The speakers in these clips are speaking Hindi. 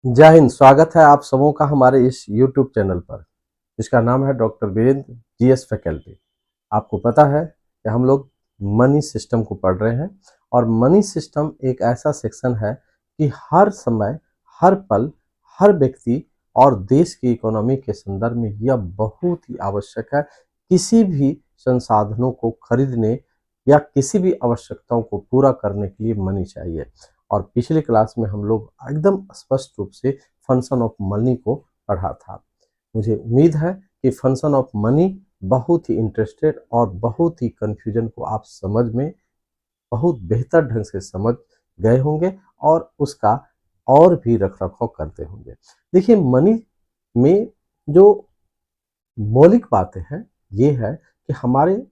जय हिंद। स्वागत है आप सबों का हमारे इस YouTube चैनल पर, जिसका नाम है डॉक्टर वीरेंद्र जीएस फैकल्टी। आपको पता है कि हम लोग मनी सिस्टम को पढ़ रहे हैं और मनी सिस्टम एक ऐसा सेक्शन है कि हर समय, हर पल, हर व्यक्ति और देश की इकोनॉमी के संदर्भ में यह बहुत ही आवश्यक है। किसी भी संसाधनों को खरीदने या किसी भी आवश्यकताओं को पूरा करने के लिए मनी चाहिए। और पिछले क्लास में हम लोग एकदम स्पष्ट रूप से फंक्शन ऑफ मनी को पढ़ा था। मुझे उम्मीद है कि फंक्शन ऑफ मनी बहुत ही इंटरेस्टेड और बहुत ही कन्फ्यूजन को आप समझ में बहुत बेहतर ढंग से समझ गए होंगे और उसका और भी रखरखाव करते होंगे। देखिए, मनी में जो मौलिक बातें हैं ये है कि हमारे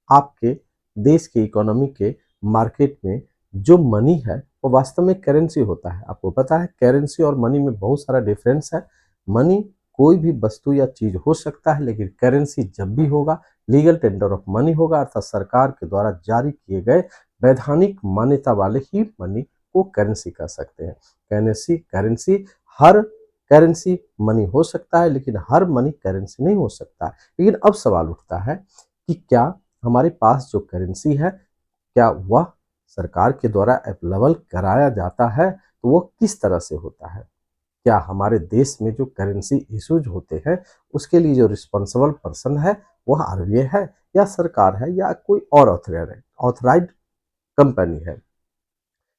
आपके देश के इकोनॉमी के मार्केट में जो मनी है वो वास्तव में करेंसी होता है। आपको पता है करेंसी और मनी में बहुत सारा डिफरेंस है। मनी कोई भी वस्तु या चीज हो सकता है, लेकिन करेंसी जब भी होगा लीगल टेंडर ऑफ मनी होगा, अर्थात सरकार के द्वारा जारी किए गए वैधानिक मान्यता वाले ही मनी को करेंसी कह सकते हैं। करेंसी करेंसी हर करेंसी मनी हो सकता है, लेकिन हर मनी करेंसी नहीं हो सकता। लेकिन अब सवाल उठता है कि क्या हमारे पास जो करेंसी है क्या वह सरकार के द्वारा अवेलेबल कराया जाता है, तो वो किस तरह से होता है। क्या हमारे देश में जो करेंसी इशूज होते हैं उसके लिए जो रिस्पॉन्सिबल पर्सन है वह आरबीआई है या सरकार है या कोई और ऑथराइज्ड कंपनी है।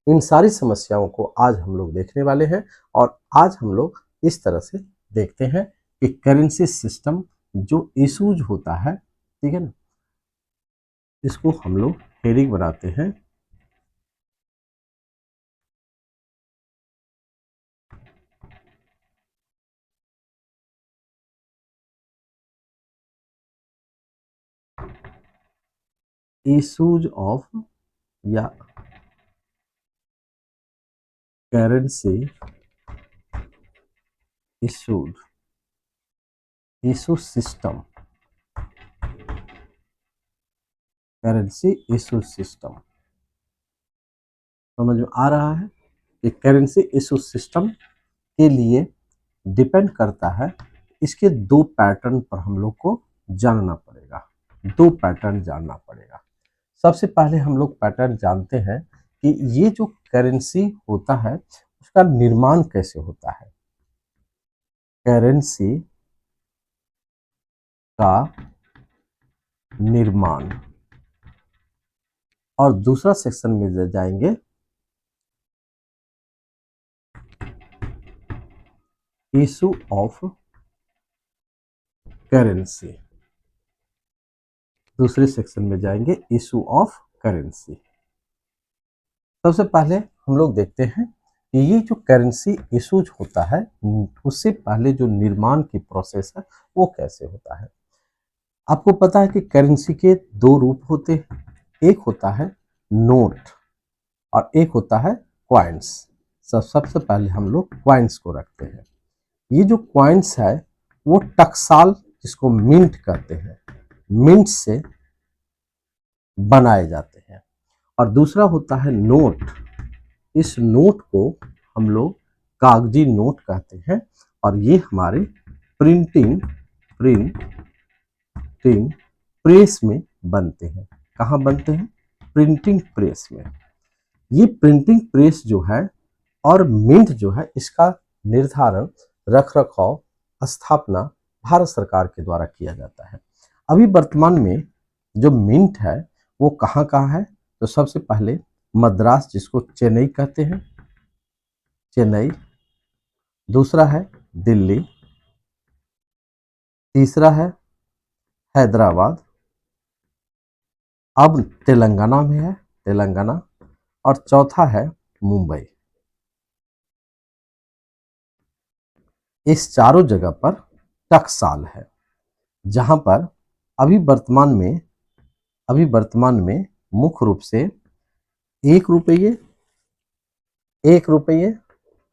इन सारी समस्याओं को आज हम लोग देखने वाले हैं और आज हम लोग इस तरह से देखते हैं कि करेंसी सिस्टम जो इशूज होता है, ठीक है ना, इसको हम लोग हेडिंग बनाते हैं इशूज ऑफ या currency issues issue system, currency issue system. समझ में आ रहा है कि करेंसी इशू सिस्टम के लिए डिपेंड करता है। इसके दो पैटर्न पर हम लोग को जानना पड़ेगा, दो पैटर्न जानना पड़ेगा। सबसे पहले हम लोग पैटर्न जानते हैं कि ये जो करेंसी होता है उसका निर्माण कैसे होता है। करेंसी का निर्माण, और दूसरा सेक्शन में जाएंगे इशू ऑफ करेंसी। दूसरे सेक्शन में जाएंगे इशू ऑफ करेंसी। सबसे पहले हम लोग देखते हैं कि ये जो करेंसी इशूज होता है उससे पहले जो निर्माण की प्रोसेस है वो कैसे होता है। आपको पता है कि करेंसी के दो रूप होते हैं, एक होता है नोट और एक होता है क्वाइंस। सबसे पहले हम लोग क्वाइंस को रखते हैं। ये जो क्वाइंस है वो टकसाल, जिसको मिंट कहते हैं, मिंट से बनाए जाते हैं। और दूसरा होता है नोट। इस नोट को हम लोग कागजी नोट कहते हैं और ये हमारे प्रिंटिंग प्रेस में बनते हैं। कहाँ बनते हैं? प्रिंटिंग प्रेस में। ये प्रिंटिंग प्रेस जो है और मिंट जो है इसका निर्धारण, रख रखाव, स्थापना भारत सरकार के द्वारा किया जाता है। अभी वर्तमान में जो मिंट है वो कहाँ कहाँ है, तो सबसे पहले मद्रास, जिसको चेन्नई कहते हैं, चेन्नई। दूसरा है दिल्ली। तीसरा है हैदराबाद। अब तेलंगाना में है, तेलंगाना। और चौथा है मुंबई। इस चारों जगह पर टकसाल है, जहां पर अभी वर्तमान में मुख्य रूप से 1 रुपये, 1 रुपये,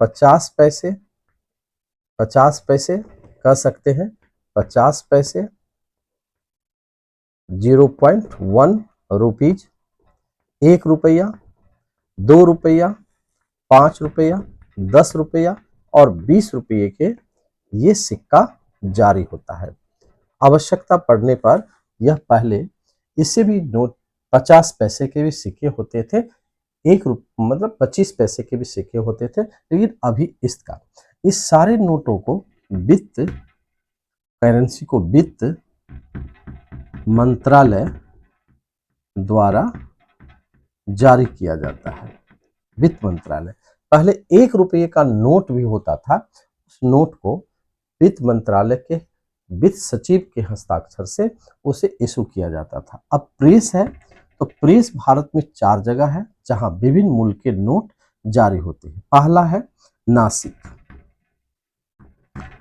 50 पैसे, 50 पैसे कह सकते हैं, 50 पैसे, 0.1 रुपीज, 1 रुपया, 2 रुपया, 5 रुपया, 10 रुपया और 20 रुपये के ये सिक्का जारी होता है। आवश्यकता पड़ने पर यह पहले इससे भी नोट 50 पैसे के भी सिक्के होते थे, मतलब 25 पैसे के भी सिक्के होते थे, लेकिन अभी इस सारे नोटों को करेंसी को वित्त मंत्रालय द्वारा जारी किया जाता है। वित्त मंत्रालय, पहले 1 रुपये का नोट भी होता था, उस नोट को वित्त मंत्रालय के वित्त सचिव के हस्ताक्षर से उसे इशू किया जाता था। अब प्रेस है, तो प्रेस भारत में 4 जगह है जहां विभिन्न मूल्य के नोट जारी होते हैं। पहला है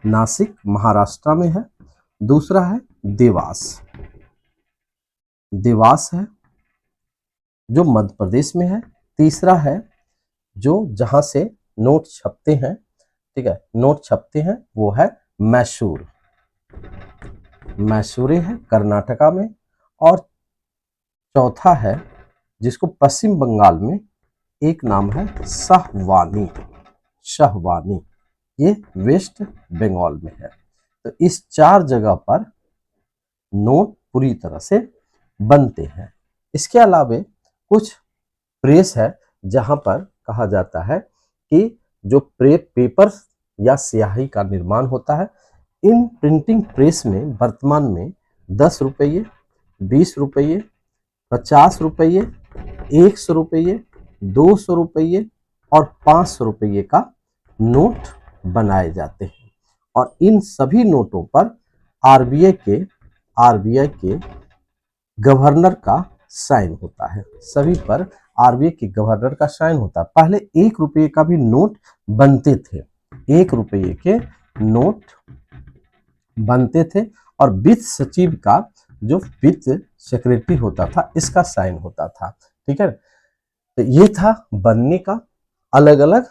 नासिक महाराष्ट्र में है। दूसरा है देवास है जो मध्य प्रदेश में है। तीसरा है जो जहां से नोट छपते हैं, ठीक है, नोट छपते हैं, वो है मैसूर है कर्नाटका में। और चौथा है जिसको पश्चिम बंगाल में एक नाम है शाहवानी, ये वेस्ट बंगाल में है। तो इस 4 जगह पर नोट पूरी तरह से बनते हैं। इसके अलावा कुछ प्रेस है जहां पर कहा जाता है कि जो पेपर या स्याही का निर्माण होता है, इन प्रिंटिंग प्रेस में वर्तमान में 10 रुपये, 20 रुपये, 50 रुपये, 100 रुपये, 200 रुपये और 500 रुपये का नोट बनाए जाते हैं। और इन सभी नोटों पर आरबीआई के गवर्नर का साइन होता है। सभी पर आरबीआई के गवर्नर का साइन होता है। पहले 1 रुपये का भी नोट बनते थे, 1 रुपये के नोट बनते थे और वित्त सचिव का जो वित्त सेक्रेटरी होता था, इसका साइन होता था। ठीक है, तो ये था बनने का। अलग अलग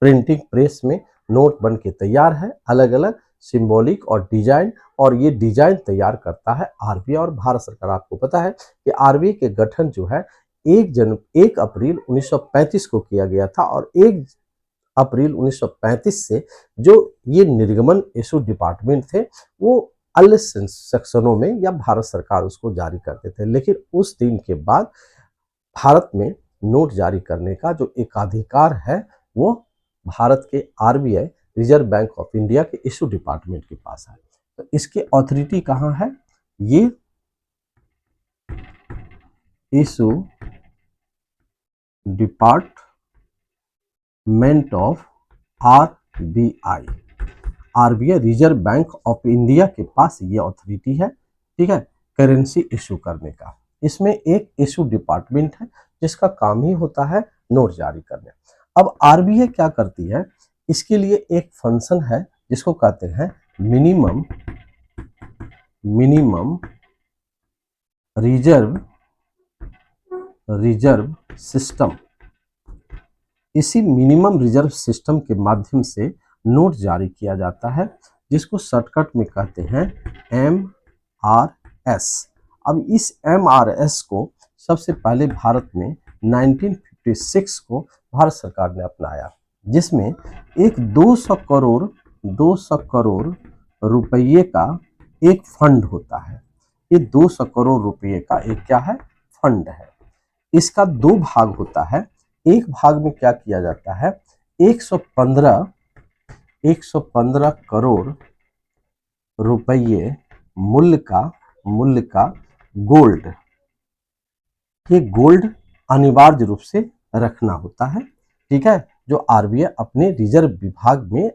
प्रिंटिंग प्रेस में नोट बन के तैयार है, अलग अलग सिंबॉलिक और डिजाइन, और ये डिजाइन तैयार करता है आरबीआई और भारत सरकार। आपको पता है कि आरबीआई के गठन जो है 1 अप्रैल 1935 को किया गया था, और 1 अप्रैल 1935 से जो ये निर्गमन इशू डिपार्टमेंट थे वो अन्य सेक्शनों में या भारत सरकार उसको जारी करते थे। लेकिन उस दिन के बाद भारत में नोट जारी करने का जो एकाधिकार है वो भारत के RBI, reserve bank of India के इशू डिपार्टमेंट के पास है। तो इसके अथॉरिटी कहाँ है? ये issue department of RBI, reserve bank of India के पास ये अथॉरिटी है। ठीक है, करेंसी इशू करने का। इसमें एक इशू डिपार्टमेंट है जिसका काम ही होता है नोट जारी करने। अब आरबीआई क्या करती है, इसके लिए एक फंक्शन है जिसको कहते हैं मिनिमम रिजर्व सिस्टम। इसी मिनिमम रिजर्व सिस्टम के माध्यम से नोट जारी किया जाता है, जिसको शॉर्टकट में कहते हैं MRS। अब इस MRS को सबसे पहले भारत में 1956 को भारत सरकार ने अपनाया, जिसमें एक 200 करोड़ रुपये का एक फंड होता है। ये 200 करोड़ रुपये का एक क्या है? फंड है। इसका 2 भाग होता है। एक भाग में क्या किया जाता है, 115 करोड़ रुपये मूल्य का गोल्ड, ये गोल्ड अनिवार्य रूप से रखना होता है। ठीक है, जो आरबीआई अपने रिजर्व विभाग में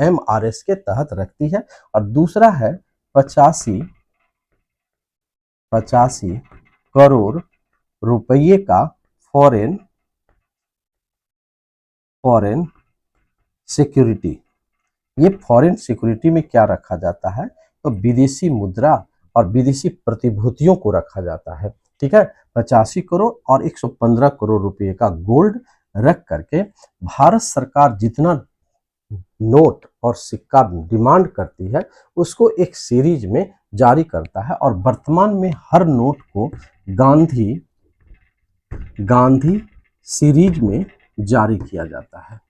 MRS के तहत रखती है। और दूसरा है 85 करोड़ रुपये का फॉरेन सिक्योरिटी। ये फॉरेन सिक्योरिटी में क्या रखा जाता है, तो विदेशी मुद्रा और विदेशी प्रतिभूतियों को रखा जाता है। ठीक है, 85 करोड़ और 115 करोड़ रुपये का गोल्ड रख करके भारत सरकार जितना नोट और सिक्का डिमांड करती है उसको एक सीरीज में जारी करता है। और वर्तमान में हर नोट को गांधी सीरीज में जारी किया जाता है।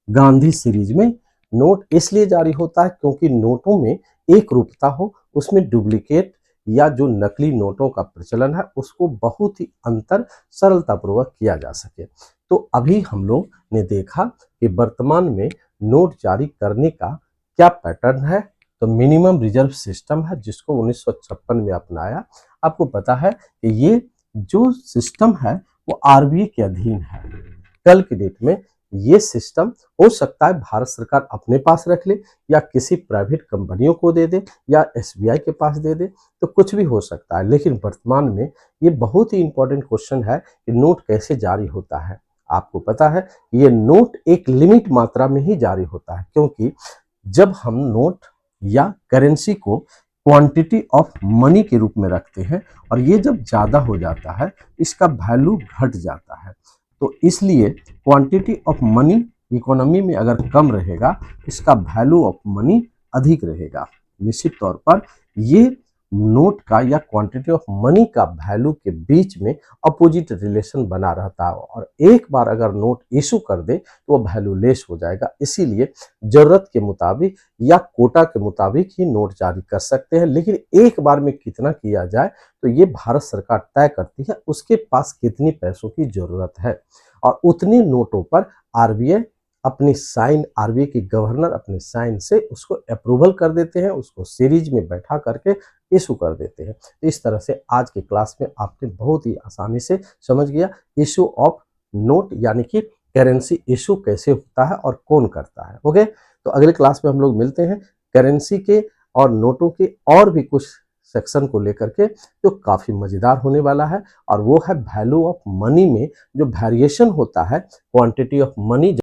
गांधी सीरीज में नोट इसलिए जारी होता है क्योंकि नोटों में एक रूपता हो, उसमें डुप्लीकेट या जो नकली नोटों का प्रचलन है उसको बहुत ही अंतर सरलतापूर्वक किया जा सके। तो अभी हम लोग ने देखा कि वर्तमान में नोट जारी करने का क्या पैटर्न है। तो मिनिमम रिजर्व सिस्टम है जिसको 1956 में अपनाया। आपको पता है कि ये जो सिस्टम है वो आरबीआई के अधीन है। कल की डेट में ये सिस्टम हो सकता है भारत सरकार अपने पास रख ले या किसी प्राइवेट कंपनियों को दे दे या एसबीआई के पास दे दे, तो कुछ भी हो सकता है। लेकिन वर्तमान में ये बहुत ही इंपॉर्टेंट क्वेश्चन है कि नोट कैसे जारी होता है। आपको पता है ये नोट एक लिमिट मात्रा में ही जारी होता है, क्योंकि जब हम नोट या करेंसी को क्वांटिटी ऑफ मनी के रूप में रखते हैं और ये जब ज़्यादा हो जाता है इसका वैल्यू घट जाता है। तो इसलिए क्वांटिटी ऑफ मनी इकोनॉमी में अगर कम रहेगा, इसका वैल्यू ऑफ मनी अधिक रहेगा। निश्चित तौर पर ये नोट का या क्वांटिटी ऑफ मनी का वैल्यू के बीच में अपोजिट रिलेशन बना रहता है और एक बार अगर नोट इशू कर दे तो वो वैल्यू लेस हो जाएगा। इसीलिए जरूरत के मुताबिक या कोटा के मुताबिक ही नोट जारी कर सकते हैं, लेकिन एक बार में कितना किया जाए तो ये भारत सरकार तय करती है, उसके पास कितनी पैसों की जरूरत है और उतने नोटों पर आरबीआई अपनी साइन, आरबीआई के गवर्नर अपने साइन से उसको अप्रूवल कर देते हैं, उसको सीरीज में बैठा करके इशू कर देते हैं। तो इस तरह से आज की क्लास में आपने बहुत ही आसानी से समझ गया इशू ऑफ नोट यानी कि करेंसी इशू कैसे होता है और कौन करता है। ओके, तो अगले क्लास में हम लोग मिलते हैं करेंसी के और नोटों के और भी कुछ सेक्शन को लेकर के जो काफ़ी मज़ेदार होने वाला है, और वो है वैल्यू ऑफ मनी में जो वेरिएशन होता है क्वांटिटी ऑफ मनी